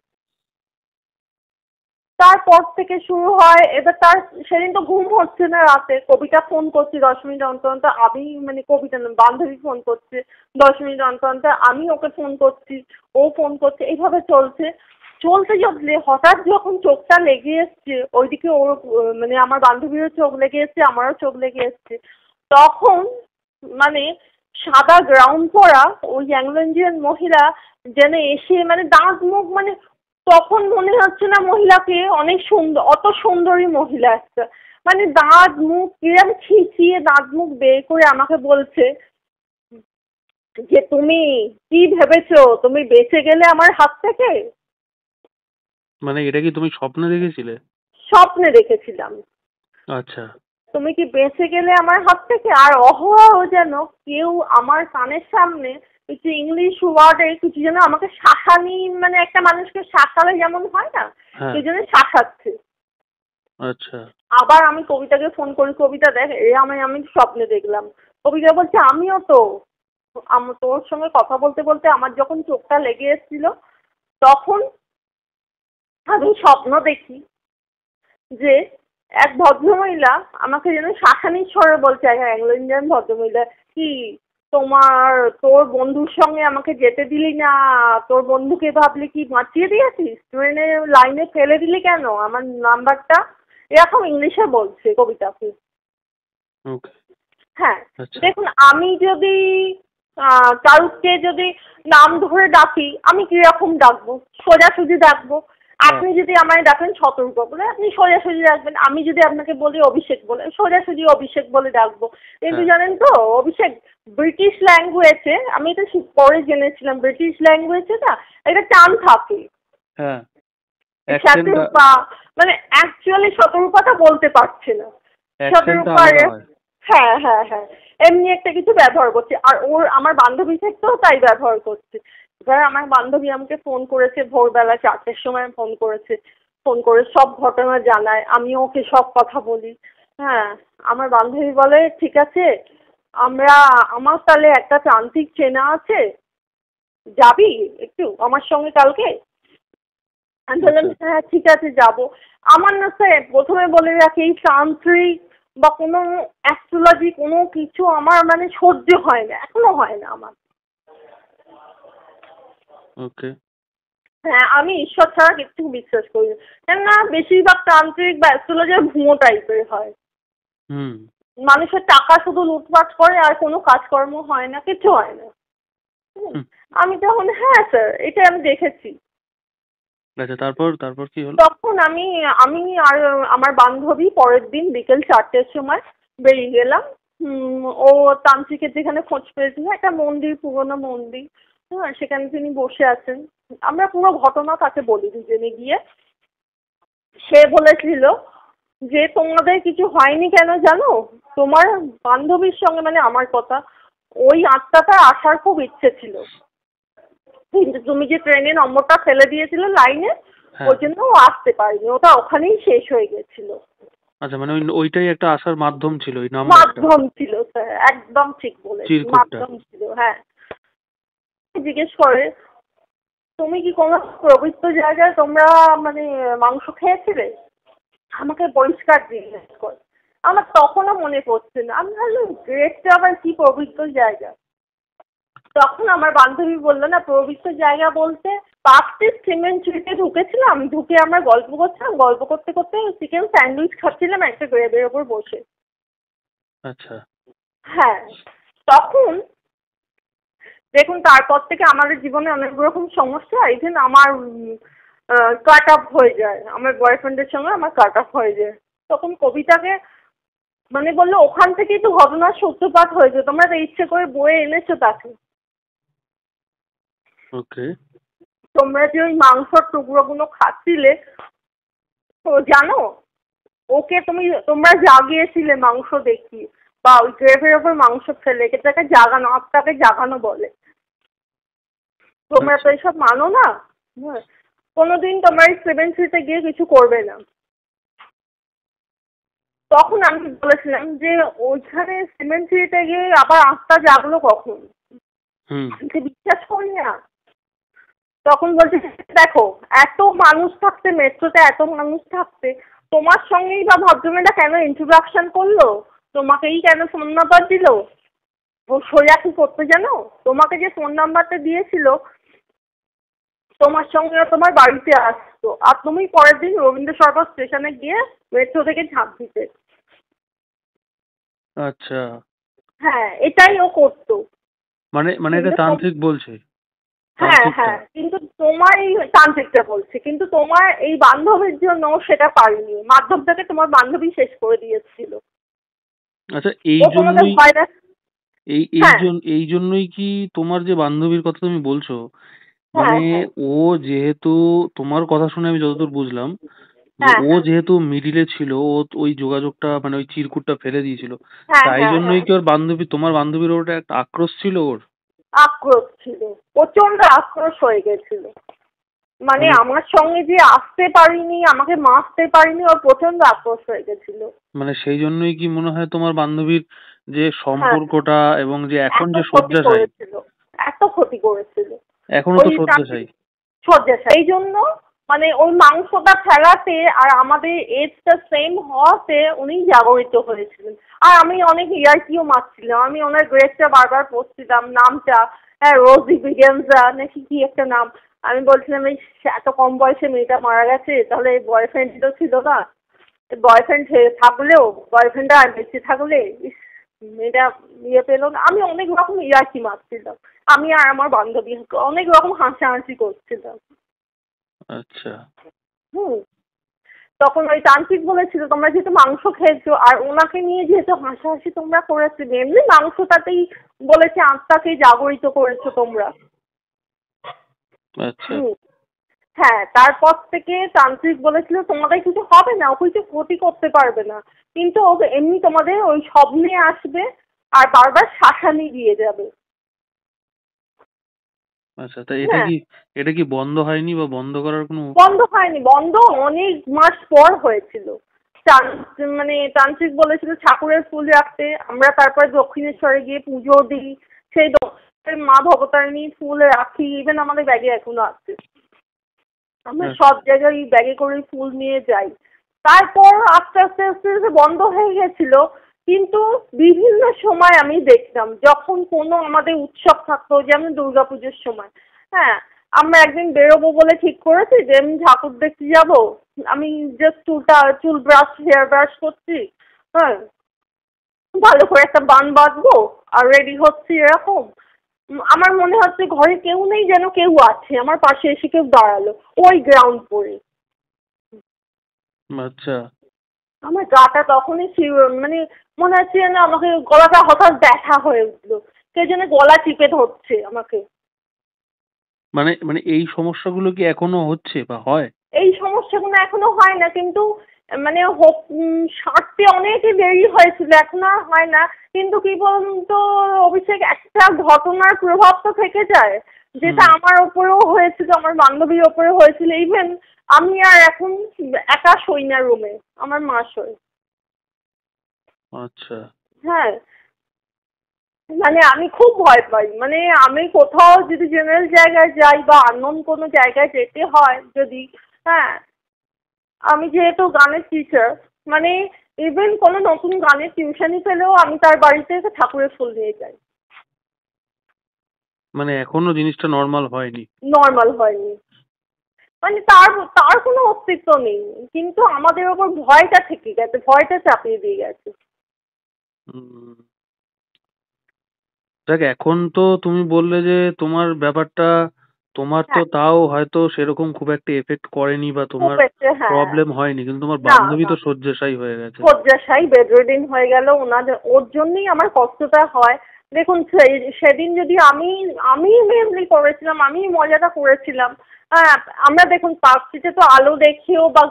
তারপর থেকে শুরু হয় এবার তার সেদিন তো ঘুম হচ্ছে না রাতে। কবিতা ফোন করছি 10 মিনিট অন্তর অন্তর, আমি মানে কবিতা না বান্ধবী ফোন করছে 10 মিনিট অন্তর অন্তর, আমি ওকে ফোন করছি, ও ফোন করছে, এইভাবে চলতে হঠাৎ যখন চোখটা লেগে এসছে ওইদিকে, ওর মানে আমার বান্ধবীরও চোখ লেগে এসছে, আমারও চোখ লেগে এসছে। তখন মানে সাদা গ্রাউন্ড পরা ওই অ্যাংলো ইন্ডিয়ান মহিলা যেন এসে মানে দাঁত মুখ মানে তখন মনে হচ্ছে না মহিলাকে অনেক সুন্দর, অত সুন্দরী মহিলা একটা, মানে দাঁত মুখ কিরম খিচিয়ে দাঁত মুখ বের করে আমাকে বলছে যে তুমি কি ভেবেছো তুমি বেঁচে গেলে আমার হাত থেকে? মানে এটা কি তুমি স্বপ্নে দেখেছিলে? স্বপ্নে দেখেছিলাম। আচ্ছা। তুমি কি বেঁচে গেলে আমার হাত থেকে? আর অহরহ যেন কেউ আমার কানের সামনে একটু ইংলিশ ওয়ার্ডে কিছু যেন আমাকে শাসানি, মানে একটা মানুষকে শাসালে যেমন হয় না, সেই জন্য শাসাচ্ছে। আচ্ছা। আবার আমি কবিতাকে ফোন করি, কবিতা দেখ আমি স্বপ্নে দেখলাম। কবিতা বলছে আমিও তো, তোর সঙ্গে কথা বলতে বলতে আমার যখন চোখটা লেগে এসেছিল তখন আমি স্বপ্ন দেখি যে এক ভদ্রমহিলা আমাকে যেন শাসানির স্বরে বলছে, এক অ্যাংলো ইন্ডিয়ান ভদ্রমহিলা, কি তোর বন্ধুর সঙ্গে আমাকে যেতে দিলি না, তোর বন্ধুকে ভাবলি কি বাঁচিয়ে দিয়েছিস, ট্রেনের লাইনে ফেলে দিলি কেন আমার নাম্বারটা, এরকম ইংলিশে বলছে কবিতাকে। হ্যাঁ, দেখুন আমি যদি কারুকে যদি নাম ধরে ডাকি আমি কিরকম ডাকবো, সোজাসুজি ডাকবো। আপনি যদি আমায় ডাকেন শতরূপা বলে আপনি সোজাসুজি ডাকবেন, আমি যদি আপনাকে বলি অভিষেক বলে সোজাসুজি অভিষেক বলে ডাকবো। কিন্তু জানেন তো অভিষেক ব্রিটিশ ল্যাঙ্গুয়েজে, আমি এটা পরে জেনেছিলাম, ব্রিটিশ ল্যাঙ্গুয়েজে না একটা টান থাকে শতরূপা, মানে অ্যাকচুয়ালি শতরূপাটা বলতে পারছে না। অ্যাকসেন্টটা শতরূপার আলাদা হয়। হ্যাঁ হ্যাঁ হ্যাঁ এমনি একটা কিছু ব্যবহার করছে, আর ওর আমার বান্ধবী থেকেও তাই ব্যবহার করছে। এবার আমার বান্ধবী আমাকে ফোন করেছে ভোরবেলা 4টের সময় ফোন করেছে, ফোন করে সব ঘটনা জানায়, আমিও ওকে সব কথা বলি। হ্যাঁ, আমার বান্ধবী বলে ঠিক আছে আমার তাহলে একটা তান্ত্রিক চেনা আছে, যাবি একটু আমার সঙ্গে কালকে? আমি বললাম আচ্ছা। হ্যাঁ ঠিক আছে যাবো। আমার না স্যার প্রথমে বলে রাখি এই তান্ত্রিক বা কোনো অ্যাস্ট্রোলজি কোনো কিছু আমার মানে সহ্য হয় না, এখনো হয় না আমার। ওকে। হ্যাঁ আমি ঈশ্বর ছাড়া কিছু বিশ্বাস করি না, কেননা বেশিরভাগ তান্ত্রিক বা অ্যাস্ট্রোলজি ভুয়ো টাইপের হয়। হুম। মানুষের টাকা শুধু লুটপাট করে আর কোনো কাজকর্ম হয় না, কিছু হয় না। হুম, হুম। আমি তখন হ্যাঁ স্যার এটা আমি দেখেছি। আচ্ছা, তারপর তারপর কি হলো? তখন আমি আমি আর আমার বান্ধবী পরের দিন বিকেল 4টের সময় বেরিয়ে গেলাম। ও তান্ত্রিকের যেখানে খোঁজ পেয়েছিল একটা মন্দির, পুরোনো মন্দির। হ্যাঁ সেখানে তিনি বসে আছেন। আমরা পুরো ঘটনা তাকে বলি দুজনে গিয়ে। সে বলেছিল যে তোমাদের কিছু হয়নি কেন জানো? তোমার বান্ধবীর সঙ্গে মানে আমার কথা, ওই আত্মাটা আসার খুব ইচ্ছে ছিল, কিন্তু তুমি যে ট্রেনের নম্বরটা ফেলে দিয়েছিলে লাইনে, হ্যাঁ। ওই জন্য ও আসতে পারেনি, ওটা ওখানেই শেষ হয়ে গেছিল। আচ্ছা, মানে ওইটাই একটা আসার মাধ্যম ছিল, ওই নাম্বারটা, মাধ্যম ছিল স্যার, একদম ঠিক বলেছি, চিরকুটটা। মাধ্যম ছিল। হ্যাঁ, জিজ্ঞেস করে তুমি কি কোনো পবিত্র জায়গায় তোমরা মানে মাংস খেয়েছিলে? আমাকে পরিষ্কার জিজ্ঞেস করে। আমার তখনও মনে পড়ছে না। আমি ভাবলাম গ্রেটটা আবার কি পবিত্র জায়গা? তখন আমার বান্ধবী বললো না পবিত্র জায়গা বলতে 5টি সিমেন্ট সিটিতে ঢুকেছিলাম, ঢুকে আমরা গল্প করছিলাম, গল্প করতে করতে চিকেন স্যান্ডউইচ খাচ্ছিলাম একটা গ্রেভের ওপর বসে। আচ্ছা। হ্যাঁ, তখন দেখুন তারপর থেকে আমাদের জীবনে অনেক রকম সমস্যা, ইভেন আমার কাট আপ হয়ে যায়, আমার বয়ফ্রেন্ডের সঙ্গে আমার কাট আপ হয়ে যায়। তখন কবিতাকে মানে বললো ওখান থেকেই তো ঘটনার সূত্রপাত হয়েছে, তোমরা তো ইচ্ছে করে বয়ে এনেছো তাকে। ওকে। তোমরা যে ওই মাংসর টুকরোগুলো খাচ্ছিলে, তো জানো ওকে তোমরা জাগিয়েছিলে মাংস দেখিয়ে, বা ওই গ্রেভের ওপর মাংস ফেলে, এটাকে জাগানো, আত্মাকে জাগানো বলে। তোমরা তো আচ্ছা। এসব মানো না। হ্যাঁ, কোনোদিন তোমরা এই 7 গিয়ে কিছু করবে না। তখন আমি বলেছিলাম যে ওইখানে সিমেন্ট্রিতে গিয়ে আবার আত্মা জাগলো কখন? হুম। আমি তো বিশ্বাস করি না। তখন বলছে দেখো এত মানুষ থাকতে, মেট্রোতে এত মানুষ থাকতে তোমার সঙ্গেই বা ভদ্রমেয়েটা কেন ইন্ট্রোডাকশন করলো? তোমাকেই কেন ফোন নাম্বার দিল? ও সোজা কি করতে জানো? তোমাকে যে ফোন নাম্বারটা দিয়েছিল তোমার সঙ্গে তোমার বাড়িতে আসতো, আর তুমি পরের দিন রবীন্দ্র সরোবর স্টেশনে গিয়ে মেট্রো থেকে ঝাঁপ দিতে। আচ্ছা, হ্যাঁ এটাই ও করতো। মানে মানে এটা কিন্তু তান্ত্রিক বলছে, হ্যাঁ তান্ত্রিকটা। হ্যাঁ কিন্তু তোমার এই তান্ত্রিকটা বলছে, কিন্তু তোমার এই বান্ধবীর জন্য ও সেটা পারেনি, মাধ্যমটাকে তোমার বান্ধবী শেষ করে দিয়েছিল। আচ্ছা, এই ও তোমাদের জন্যই ভয় দেখ। এই এই হ্যাঁ জন এই জন্যই কি তোমার যে বান্ধবীর কথা তুমি বলছো, মানে হ্যাঁ হ্যাঁ ও যেহেতু, তোমার কথা শুনে আমি যতদূর বুঝলাম যে হ্যাঁ ও হ্যাঁ যেহেতু মিডিলে ছিল, ও ওই যোগাযোগটা মানে ওই চিরকুটটা ফেলে দিয়েছিল, হ্যাঁ তাই হ্যাঁ জন্যই হ্যাঁ কি ওর বান্ধবী, তোমার বান্ধবীর ওটা একটা আক্রোশ ছিল ওর? আক্রোশ ছিল, প্রচন্ড আক্রোশ হয়ে গেছিল। মানে মানে আমার সঙ্গে যে আসতে পারিনি, আমাকে মারতে পারিনি, ওর প্রচন্ড আক্রোশ হয়ে গেছিল। মানে সেই জন্যই কি মনে হয় তোমার বান্ধবীর যে হ্যাঁ, সম্পর্কটা এবং যে এখন এত যে ক্ষতি শয্যাশায়ী, করেছিল, এত ক্ষতি করেছিল। এখনো তো ওই শয্যাশায়ী। শয্যাশায়ী এই জন্য, মানে ওই মাংসটা ফেলাতে আর আমাদের এজটা সেম হওয়াতে উনি জাগরিত হয়েছিলেন। আর আমি অনেক ইয়ার্কিও মারছিলাম, আমি ওনার গ্রেডটা বারবার পড়ছিলাম, নামটা হ্যাঁ রোজি বিগেনজা নাকি কি একটা নাম। আমি বলছিলাম এই এত কম বয়সে মেয়েটা মারা গেছে, তাহলে বয়ফ্রেন্ড তো ছিল না, বয়ফ্রেন্ড থাকলেও বয়ফ্রেন্ডটা বেঁচে থাকলে ইস, মেয়েটা ইয়ে পেলো না। আমি অনেক রকম ইয়ার্কি মারছিলাম, আমি আর আমার বান্ধবী অনেক রকম হাসাহাসি করছিলাম। আচ্ছা। হুম, তখন ওই তান্ত্রিক বলেছিল তোমরা যেহেতু মাংস খেয়েছো আর ওনাকে নিয়ে যেহেতু হাসাহাসি তোমরা করেছিলে, এমনি মাংসটাতেই বলেছে আত্মাকে জাগরিত করেছো তোমরা। আচ্ছা। হুম, হ্যাঁ, তারপর থেকে তান্ত্রিক বলেছিল তোমাদের কিছু হবে না, ও কিছু ক্ষতি করতে পারবে না, কিন্তু ও এমনি তোমাদের ওই স্বপ্নে আসবে আর বারবার শাসানি দিয়ে যাবে। আচ্ছা, তা হ্যাঁ, এটা কি বন্ধ হয়নি বা বন্ধ করার কোনো? বন্ধ হয়নি, বন্ধ অনেক মাস পর হয়েছিল। মানে তান্ত্রিক বলেছিল ঠাকুরের ফুল রাখতে, আমরা তারপরে দক্ষিণেশ্বরে গিয়ে পুজো দিই, সেই দক্ষিণেশ্বরের মা ভবতারিণী ফুল রাখি, ইভেন আমাদের ব্যাগে এখনো আছে, আমরা সব জায়গায় ব্যাগে করে ফুল নিয়ে যাই। তারপর আস্তে আস্তে আস্তে আস্তে বন্ধ হয়ে গেছিল, কিন্তু বিভিন্ন সময় আমি দেখতাম যখন কোনো আমাদের উৎসব থাকতো, যেমন দুর্গাপুজোর সময়, হ্যাঁ, আমরা একদিন বেরোবো বলে ঠিক করেছি যে আমি ঠাকুর দেখতে যাব, আমি জাস্ট চুল ব্রাশ হেয়ার ব্রাশ করছি, হ্যাঁ, ভালো করে একটা বান বাঁধবো আর রেডি হচ্ছি এরকম। আমার মনে হচ্ছে ঘরে কেউ নেই, যেন কেউ আছে, আমার পাশে এসে কেউ দাঁড়ালো ওই গ্রাউন্ড পরে। আচ্ছা, আমার গাটা তখনই মানে মনে হচ্ছে যেন আমাকে গলাটা হঠাৎ ব্যথা হয়ে উঠলো, কে যেন গলা চিপে ধরছে আমাকে। মানে মানে এই সমস্যাগুলো কি এখনো হচ্ছে বা হয়? এই সমস্যাগুলো এখনো হয় না, কিন্তু মানে সারতে অনেকই দেরি হয়েছিল, এখন আর হয় না। কিন্তু কি বলুন তো অভিষেক, একটা ঘটনার প্রভাব তো থেকে যায়, যেটা আমার ওপরেও হয়েছিল, আমার বান্ধবীর ওপরে হয়েছিল। ইভেন আমি আর এখন একা শোই না রুমে, আমার মা শোয়। আচ্ছা, হ্যাঁ, মানে আমি খুব ভয় পাই, মানে আমি কোথাও যদি জেনারেল জায়গায় যাই বা আননোন কোনো জায়গায় যেতে হয় যদি, হ্যাঁ, আমি যেহেতু গানের টিচার, মানে ইভেন কোনো নতুন গানের টিউশনি পেলেও আমি তার বাড়িতে এসে ঠাকুরের ফুল নিয়ে যাই। মানে এখনো জিনিসটা নর্মাল হয়নি? নর্মাল হয়নি, মানে তার তার কোনো অস্তিত্ব নেই, কিন্তু আমাদের ওপর ভয়টা থেকে গেছে, ভয়টা চাপিয়ে দিয়ে গেছে। উম, দেখ, এখন তো তুমি বললে যে তোমার ব্যাপারটা, তোমার তো হ্যাঁ, তাও হয়তো সেরকম খুব একটা এফেক্ট করেনি বা খুব তোমার একটা, হ্যাঁ। প্রবলেম হয়নি, কিন্তু তোমার না, বান্ধবী না, তো শয্যাশায়ী হয়ে গেছে। শয্যাশায়ী বেডরিডেন হয়ে গেল, ওর জন্যই আমার কষ্টটা হয়। দেখুন সেদিন যদি আমি মেনলি করেছিলাম, আমি মজাটা করেছিলাম, হ্যাঁ, আমরা দেখুন পার্ক স্ট্রিটে তো আলো দেখিয়েও বা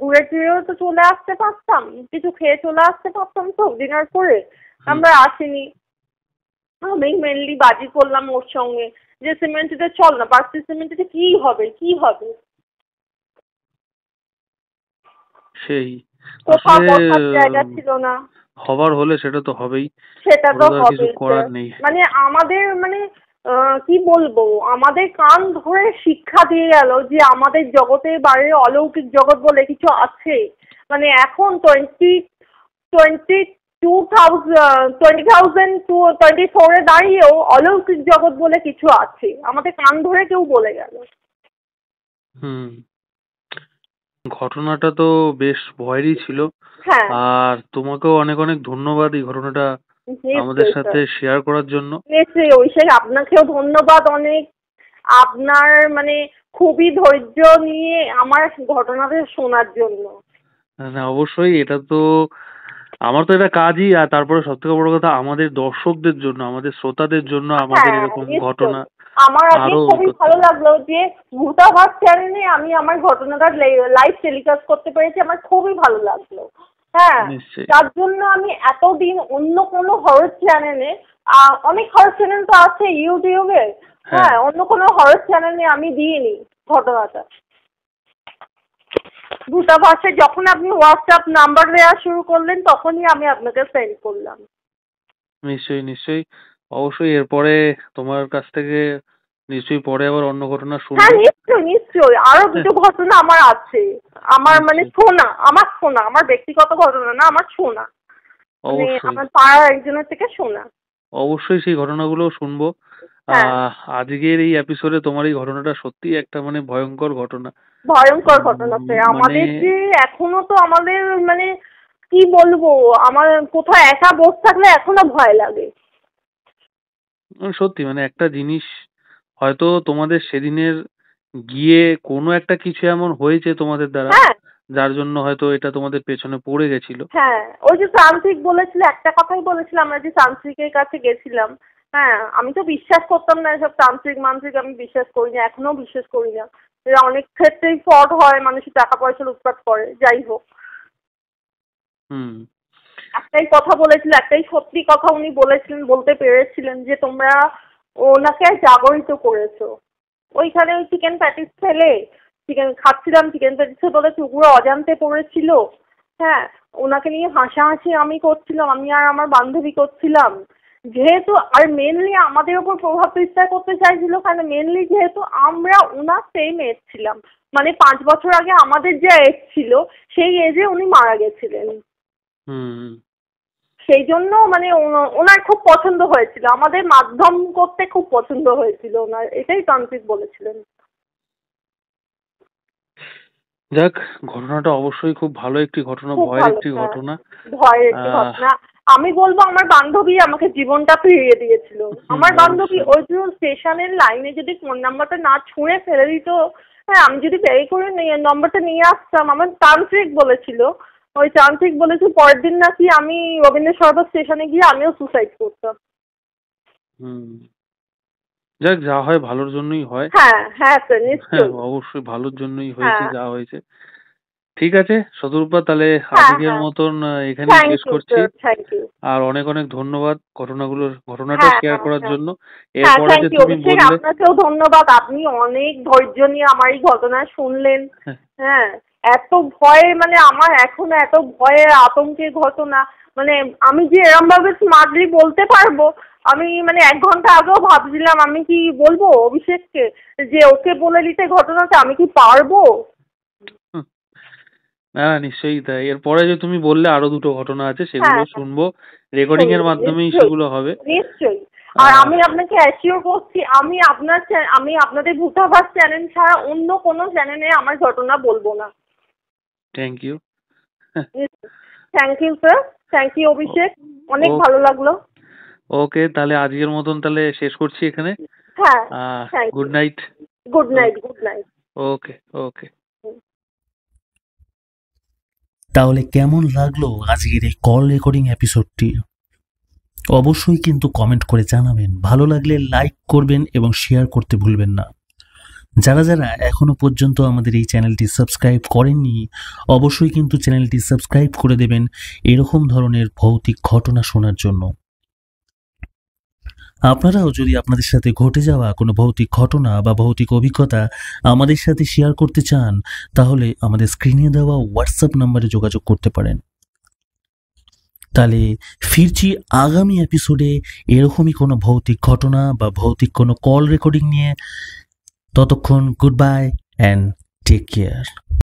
ঘুরে ফিরেও তো চলে আসতে পারতাম, কিছু খেয়ে চলে আসতে পারতাম, তো ডিনার করে আমরা আসিনি। আমি মেনলি বাজি করলাম ওর সঙ্গে যে সিমেন্টে চল না, পার্ক স্ট্রিট সিমেন্টে কি হবে, কি হবে, সেই কোথাও আসলে বসার জায়গা ছিল না। হবার হলে সেটা তো হবেই, সেটা ওটা তো তো আর কিছু হবে করার নেই। মানে আমাদের মানে কি বলবো, আমাদের কান ধরে শিক্ষা দিয়ে গেল যে আমাদের জগতের বাইরে অলৌকিক জগৎ বলে কিছু আছে। মানে এখন 2024-এ দাঁড়িয়েও অলৌকিক জগৎ বলে কিছু আছে, আমাদের কান ধরে কেউ বলে গেল। হুম, ঘটনাটা তো বেশ ভয়েরই ছিল। হ্যাঁ, আর তোমাকেও অনেক অনেক ধন্যবাদ এই ঘটনাটা আমাদের নিশ্চয়ই সাথে স্যার, শেয়ার করার জন্য। নিশ্চয়ই অভিষেক, আপনাকেও ধন্যবাদ অনেক। আপনার মানে খুবই ধৈর্য নিয়ে আমার ঘটনাটা শোনার জন্য। না, অবশ্যই, এটা তো আমার তো এটা কাজই। আর তারপরে সব থেকে বড় কথা, আমাদের দর্শকদের জন্য, আমাদের শ্রোতাদের জন্য আমাদের হ্যাঁ, এরকম ঘটনা নিশ্চয়ই। আমার আজকে আরো খুবই ভালো লাগলো যে ভূতাভাস চ্যানেলে আমি আমার ঘটনাটা লাইভ টেলিকাস্ট করতে পেরেছি, আমার খুবই ভালো লাগলো। হ্যাঁ, নিশ্চয়ই। তার জন্য আমি এতদিন অন্য কোনো হরর চ্যানেলে, অনেক হরর চ্যানেল তো আছে ইউটিউবে, হ্যাঁ, অন্য কোনো হরর চ্যানেলে আমি দিইনি ঘটনাটা। ভূতাভাসে যখন আপনি হোয়াটসঅ্যাপ নাম্বার দেওয়া শুরু করলেন তখনই আমি আপনাকে সেন্ড করলাম। নিশ্চয়ই, নিশ্চয়ই, অবশ্যই। এরপরে তোমার কাছ থেকে নিশ্চয়ই পরে আবার অন্য ঘটনা হ্যাঁ, শুনবো। নিশ্চয়ই, নিশ্চয়ই, আরো দুটো ঘটনা আমার আছে, আমার মানে নিশ্চয়ই, শোনা, আমার ব্যক্তিগত ঘটনা না, আমার শোনা, মানে অবশ্যই, আমার পাড়ার একজনের থেকে শোনা। অবশ্যই সেই ঘটনাগুলোও শুনবো। হ্যাঁ, আজকের এই এপিসোডে তোমার এই ঘটনাটা সত্যিই একটা মানে ভয়ঙ্কর ঘটনা। ভয়ঙ্কর ঘটনা স্যার, মানে আমাদের যে এখনো তো আমাদের মানে কি বলবো, আমার কোথাও একা বসে থাকলে এখনো ভয় লাগে। সত্যি মানে একটা জিনিস, হয়তো তোমাদের সেদিনের গিয়ে কোনো একটা কিছু এমন হয়েছে তোমাদের দ্বারা, হ্যাঁ, যার জন্য হয়তো এটা তোমাদের পেছনে পড়ে গেছিল। হ্যাঁ, ওই যে তান্ত্রিক বলেছিল, একটা কথাই বলেছিল, আমরা যে তান্ত্রিকের কাছে গেছিলাম, হ্যাঁ, আমি তো বিশ্বাস করতাম না এসব তান্ত্রিক মান্ত্রিক, আমি বিশ্বাস করি না, এখনো বিশ্বাস করি না। এরা অনেক ক্ষেত্রেই ফ্রড হয়, মানুষের টাকা পয়সা লুটপাট করে। যাই হোক, হুম। একটাই কথা বলেছিল, একটাই সত্যি কথা উনি বলেছিলেন, বলতে পেরেছিলেন যে তোমরা ওনাকে জাগরিত করেছো। ওইখানে ওই চিকেন প্যাটিস ফেলে চিকেন খাচ্ছিলাম, চিকেন প্যাটিসে বলে পুরো অজান্তে পড়েছিল। হ্যাঁ, ওনাকে নিয়ে হাসাহাসি আমি করছিলাম, আমি আর আমার বান্ধবী করছিলাম। যেহেতু আর মেনলি আমাদের ওপর প্রভাব বিস্তার করতে চাইছিল, কারণ মেনলি যেহেতু আমরা ওনার সেম এজ ছিলাম, মানে 5 বছর আগে আমাদের যে এজ ছিল সেই এজে উনি মারা গেছিলেন। হুম। সেই জন্য মানে ওনার খুব পছন্দ হয়েছিল, আমাদের মাধ্যম করতে খুব পছন্দ হয়েছিল ওনার, এটাই তান্ত্রিক বলেছিলেন। যাক, ঘটনাটা অবশ্যই খুব ভালো একটি ঘটনা, খুব ভয়ের ভালো, একটি হ্যাঁ, ঘটনা। ভয়ের একটি ঘটনা। আমি বলবো আমার বান্ধবী আমাকে জীবনটা ফিরিয়ে দিয়েছিল। আমার বান্ধবী ওই যে স্টেশনের লাইনে যদি ফোন নাম্বারটা না ছুঁড়ে ফেলে দিত, হ্যাঁ, আমি যদি পে করে নম্বরটা নিয়ে আসতাম, আমার তান্ত্রিক বলেছিল, ওই তান্ত্রিক বলেছিল পরের দিন নাকি আমি রবীন্দ্র সরোবর স্টেশনে গিয়ে আমিও সুসাইড করতাম। হুম। যাক, যা হয় ভালোর জন্যই হয়। হ্যাঁ হ্যাঁ স্যার, হ্যাঁ, নিশ্চয়ই। অবশ্যই ভালোর জন্যই হয়েছে হ্যাঁ যা হয়েছে। ঠিক আছে শতরূপা, তাহলে হ্যাঁ আজকের হ্যাঁ, মতন এখানেই থ্যাংক শেষ ইউ করছি। Sir, thank you. আর অনেক অনেক ধন্যবাদ ঘটনাটা হ্যাঁ শেয়ার হ্যাঁ করার হ্যাঁ জন্য। হ্যাঁ, এরপরে থ্যাংক যে ইউ তুমি অভিষেক, বললে, আপনাকেও ধন্যবাদ, আপনি অনেক ধৈর্য নিয়ে আমার এই ঘটনা শুনলেন। হ্যাঁ, এত ভয়ে মানে আমার এখনো এত ভয়ের আতঙ্কের ঘটনা, মানে আমি যে এরম ভাবে স্মার্টলি বলতে পারবো, আমি মানে 1 ঘন্টা আগেও ভাবছিলাম আমি কি বলবো অভিষেককে যে ওকে বলে দিতে ঘটনাটা, আমি কি পারবো? হুম, না না, নিশ্চয়ই তাই। এরপরে যে তুমি বললে আরো দুটো ঘটনা আছে, সেগুলো হ্যাঁ হ্যাঁ, শুনবো। রেকর্ডিং এর শুনুন, মাধ্যমেই নিশ্চয়ই সেগুলো হবে। নিশ্চয়ই। আর আমি আপনাকে অ্যাসিওর করছি, আমি আমি আপনাদের ভূতাভাস চ্যানেল ছাড়া অন্য কোনো চ্যানেলে আমার ঘটনা বলবো না। Thank you. Thank you sir, thank you Abhishek, অনেক ভালো লাগলো। ওকে, তাহলে আজকের মতন তাহলে শেষ করছি এখানে। হ্যাঁ, thank good you. Night. Good night, good night. Okay okay. তাহলে কেমন লাগলো আজকের এই কল রেকর্ডিং এপিসোডটি? অবশ্যই কিন্তু কমেন্ট করে জানাবেন। ভালো লাগলে লাইক করবেন এবং শেয়ার করতে ভুলবেন না। যারা যারা এখনো পর্যন্ত আমাদের এই চ্যানেলটি সাবস্ক্রাইব করেননি, অবশ্যই কিন্তু চ্যানেলটি সাবস্ক্রাইব করে দেবেন এরকম ধরনের ভৌতিক ঘটনা শোনার জন্য। আপনারাও যদি আপনাদের সাথে ঘটে যাওয়া কোনো ভৌতিক ঘটনা বা ভৌতিক অভিজ্ঞতা আমাদের সাথে শেয়ার করতে চান, তাহলে আমাদের স্ক্রিনে দেওয়া হোয়াটসঅ্যাপ নম্বরে যোগাযোগ করতে পারেন। তাহলে ফিরছি আগামী এপিসোডে এরকমই কোনো ভৌতিক ঘটনা বা ভৌতিক কোনো কল রেকর্ডিং নিয়ে। ততক্ষণ good bye and take care.